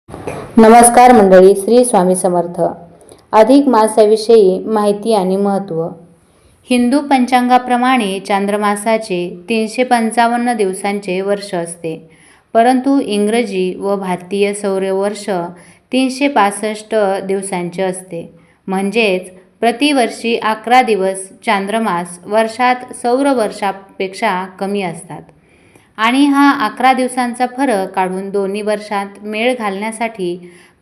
नमस्कार मंडळी, श्री स्वामी समर्थ. अधिक मासाविषयी माहिती आणि महत्त्व. हिंदू पंचांगाप्रमाणे चांद्रमासाचे 355 दिवसांचे वर्ष असते, परंतु इंग्रजी व भारतीय सौरवर्ष 365 दिवसांचे असते. म्हणजेच प्रतिवर्षी 11 दिवस चांद्रमास वर्षात सौरवर्षापेक्षा कमी असतात आणि हा 11 दिवसांचा फरक काढून दोन्ही वर्षांत मेळ घालण्यासाठी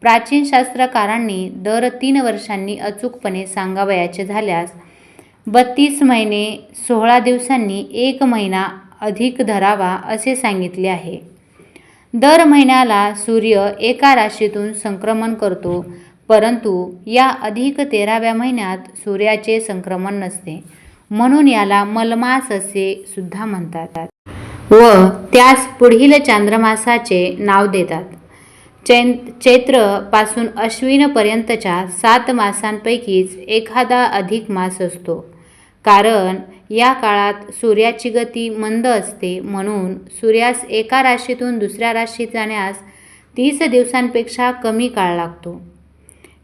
प्राचीन शास्त्रकारांनी दर 3 वर्षांनी अचूकपणे सांगावयाचे झाल्यास 32 महिने 16 दिवसांनी 1 महिना अधिक धरावा असे सांगितले आहे. दर महिन्याला सूर्य एका राशीतून संक्रमण करतो, परंतु या अधिक 13व्या महिन्यात सूर्याचे संक्रमण नसते, म्हणून याला मलमास असे सुद्धा म्हणतात व त्यास पुढील चांद्रमासाचे नाव देतात. चैत्र पासून अश्विन पर्यंतच्या 7 मासांपैकीच एखादा अधिक मास असतो, कारण या काळात सूर्याची गती मंद असते, म्हणून सूर्यास एका राशीतून दुसऱ्या राशीत जाण्यास 30 दिवसांपेक्षा कमी काळ लागतो.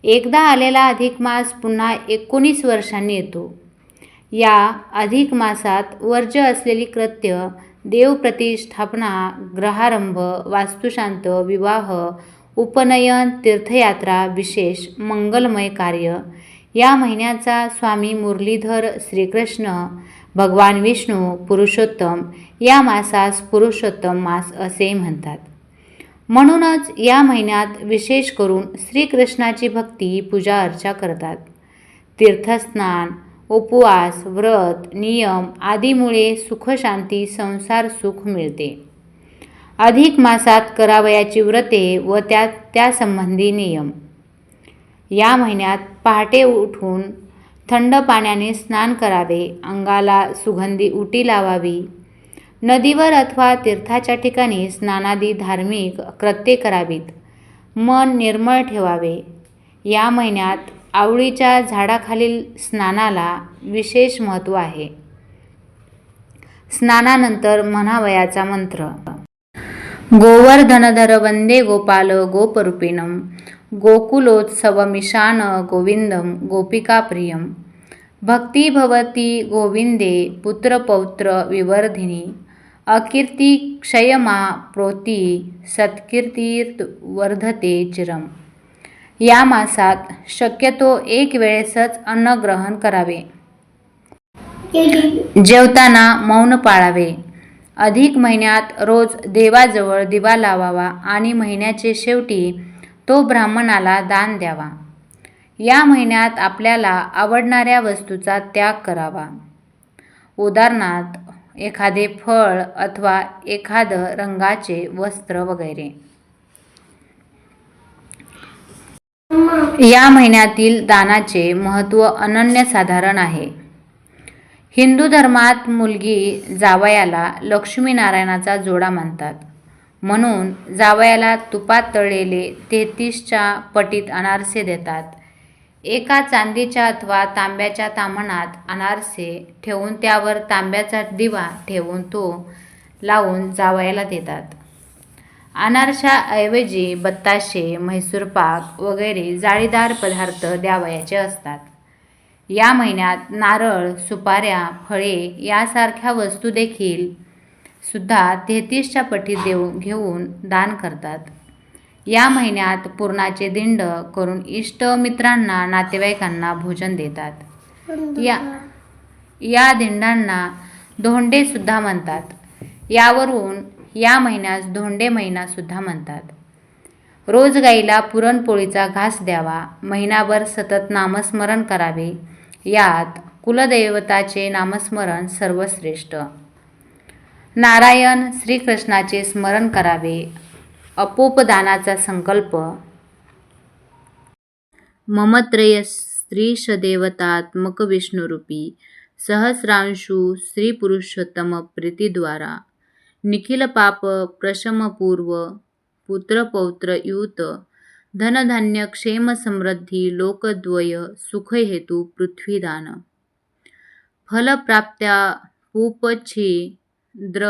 एकदा आलेला अधिक मास पुन्हा 19 वर्षांनी येतो. या अधिक मासात वर्ज्य असलेली कृत्य, देवप्रतिष्ठापना, ग्रहारंभ, वास्तुशांत, विवाह, उपनयन, तीर्थयात्रा, विशेष मंगलमय कार्य या महिन्याचा स्वामी मुरलीधर श्रीकृष्ण भगवान विष्णू पुरुषोत्तम या मासास पुरुषोत्तम मास असे म्हणतात. म्हणूनच या महिन्यात विशेष करून श्रीकृष्णाची भक्ती पूजा अर्चा करतात. तीर्थस्नान, उपवास, व्रत, नियम आदीमुळे सुखशांती संसार सुख मिळते. अधिक मासात करावयाची व्रते व त्यासंबंधी नियम. या महिन्यात पहाटे उठून थंड पाण्याने स्नान करावे, अंगाला सुगंधी उटी लावावी, नदीवर अथवा तीर्थाच्या ठिकाणी स्नानादी धार्मिक कृत्ये करावीत, मन निर्मळ ठेवावे. या महिन्यात आवळीच्या झाडाखालील स्नानाला विशेष महत्त्व आहे. स्नानानंतर म्हणावयाचा मंत्र: गोवर्धनधर वंदे गोपाल गोपरूपिणं गोकुलोत्सवमिशान गोविंदं गोपिकाप्रियं भक्ती भवती गोविंदे पुत्रपौत्र विवर्धिनी अकीर्ती क्षयमा प्रोती सत्कीर्तिर्वर्धते चिरम. या मासात शक्यतो एक वेळेसच अन्न ग्रहण करावे. जेवताना मौन पाळावे. अधिक महिन्यात रोज देवाजवळ दिवा लावावा आणि महिन्याचे शेवटी तो ब्राह्मणाला दान द्यावा. या महिन्यात आपल्याला आवडणाऱ्या वस्तूचा त्याग करावा. उदाहरणार्थ एखादे फळ अथवा एखादं रंगाचे वस्त्र वगैरे. या महिन्यातील दानाचे महत्त्व अनन्यसाधारण आहे. हिंदू धर्मात मुलगी जावयाला लक्ष्मीनारायणाचा जोडा मानतात, म्हणून जावयाला तुपात तळलेले 33च्या पटीत अनारसे देतात. एका चांदीच्या अथवा तांब्याच्या ताम्हणात अनारसे ठेवून त्यावर तांब्याचा दिवा ठेवून तो लावून जावयाला देतात. अनारशाऐवजी बत्ताशे, म्हैसूरपाक वगैरे जाळीदार पदार्थ द्यावयाचे असतात. या महिन्यात नारळ, सुपाऱ्या, फळे यासारख्या वस्तू देखील सुद्धा 33च्या पटीत घेऊन दान करतात. या महिन्यात पुरणाचे दिंड करून इष्ट मित्रांना, नातेवाईकांना भोजन देतात. या दिंडांना धोंडे सुद्धा म्हणतात. यावरून या महिन्यास धोंडे महिना सुद्धा म्हणतात. रोज गाईला पुरणपोळीचा घास द्यावा. महिनाभर सतत नामस्मरण करावे. यात कुलदैवताचे नामस्मरण सर्वश्रेष्ठ. नारायण श्रीकृष्णाचे स्मरण करावे. अपोपदानाचा संकल्प. ममत्रय स्त्रीशदेवतात्मक विष्णुरूपी सहस्रांशु स्त्रीपुरुषोत्तम प्रीतिद्वारा निखिल पाप प्रशमपूर्व पुत्रपौत्रयुत धनधान्य क्षेम समृद्धी लोकद्वय सुखहेतु पृथ्वीदान फलप्राप्त्या पुपच्छिद्र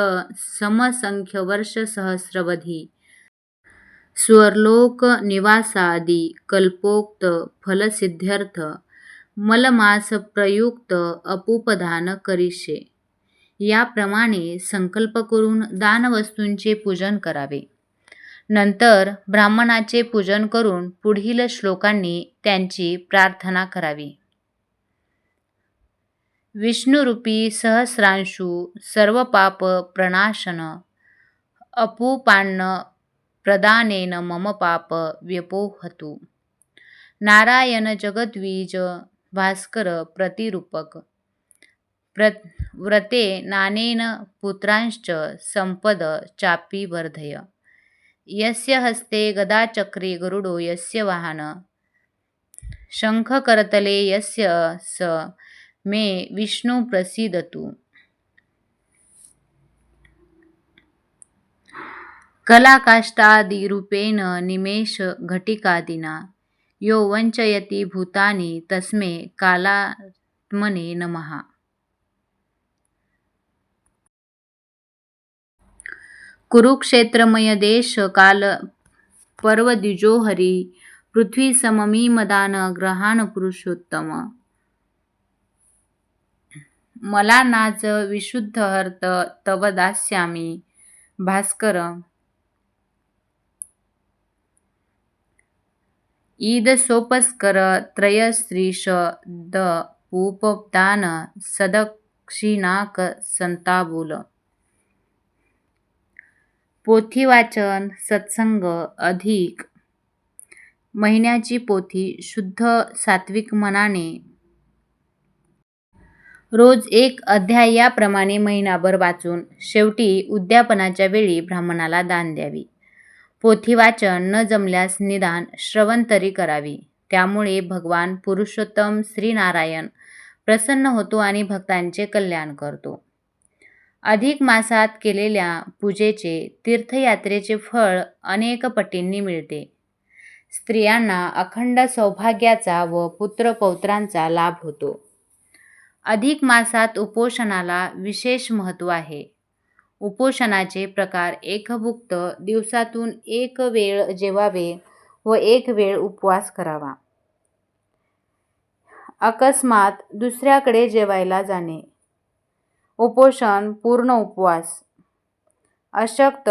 समसंख्य वर्ष सहस्रवधी स्वर्लोक निवासादी कल्पोक्त फलसिद्ध्यर्थ मलमास प्रयुक्त अपूपदान करिष्ये. याप्रमाणे संकल्प करून दानवस्तूंचे पूजन करावे. नंतर ब्राह्मणाचे पूजन करून पुढील श्लोकांनी त्यांची प्रार्थना करावी. विष्णुरूपी सहस्रांशू सर्व पाप प्रणाशन अपूपान्न प्रदानेन मम पाप व्यपोहतु. नारायण जगद्वीज भास्कर प्रतिरूपक व्रते नानेन पुत्रांश्च संपद चापी वर्धय. यस्य हस्ते गदाचक्रे गरुडो यस्य वाहन शंखकरतले यस्य स मे विष्णु प्रसीदतु. कलाकाष्ठादिरूपेण निमेष घटिकादिना यो वंचयति भूतानि तस्मै कालात्मने नमः. कुरुक्षेत्रमय देश काल पर्वद्विजोहरी पृथ्वी सममीमदान ग्रहाण पुरुषोत्तम. मला नाच विशुद्धहर्त तव दास्यामि भास्कर. ईद सोपस्कर त्रयस्त्रीश द पूपदान सदक्षिणाक संताबूल. पोथी वाचन सत्संग अधिक महिन्याची पोथी शुद्ध सात्विक मनाने रोज एक अध्याय याप्रमाणे महिनाभर वाचून शेवटी उद्यापनाच्या वेळी ब्राह्मणाला दान द्यावी. पोथी वाचन न जमल्यास निदान श्रवण तरी करावी. त्यामुळे भगवान पुरुषोत्तम श्रीनारायण प्रसन्न होतो आणि भक्तांचे कल्याण करतो. अधिक मासात केलेल्या पूजेचे तीर्थयात्रेचे फळ अनेक पटींनी मिळते. स्त्रियांना अखंड सौभाग्याचा व पुत्रपौत्रांचा लाभ होतो. अधिक मासात उपोषणाला विशेष महत्त्व आहे. उपोषणाचे प्रकार एकभुक्त दिवसातून एक वेळ जेवावे व एक वेळ उपवास करावा. अकस्मात दुसऱ्याकडे जेवायला जाणे. उपोषण पूर्ण उपवास. अशक्त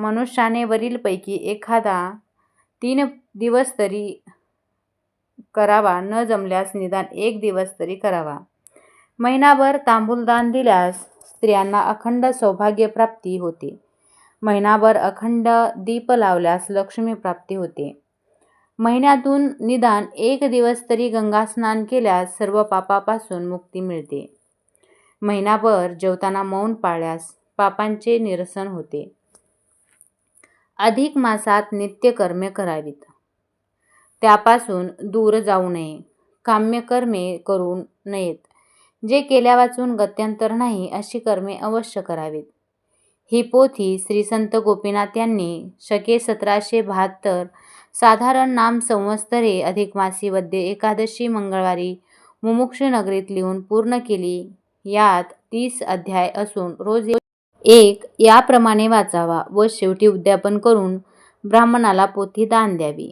मनुष्याने वरीलपैकी एखादा 3 दिवस तरी करावा, न जमल्यास निदान 1 दिवस तरी करावा. महिनाभर तांबूलदान दिल्यास स्त्रियांना अखंड सौभाग्यप्राप्ती होते. महिनाभर अखंड दीप लावल्यास लक्ष्मी प्राप्ती होते. महिन्यातून निदान 1 दिवस तरी गंगास्नान केल्यास सर्व पापापासून मुक्ती मिळते. महिनाभर जेवताना मौन पाळल्यास पापांचे निरसन होते. अधिक मासात नित्यकर्मे करावीत. त्यापासून दूर जाऊ नये. काम्यकर्मे करू नयेत. जे केल्यावाचून गत्यंतर नाही अशी कर्मे अवश्य करावीत. ही पोथी श्री संत गोपीनाथ यांनी शके 1772 साधारण नाम संवत्सरे अधिक मासी वद्य एकादशी मंगळवारी मुमुक्षू नगरीत लिहून पूर्ण केली. यात 30 अध्याय असून रोज एक याप्रमाणे वाचावा व शेवटी उद्यापन करून ब्राह्मणाला पोथी दान द्यावी.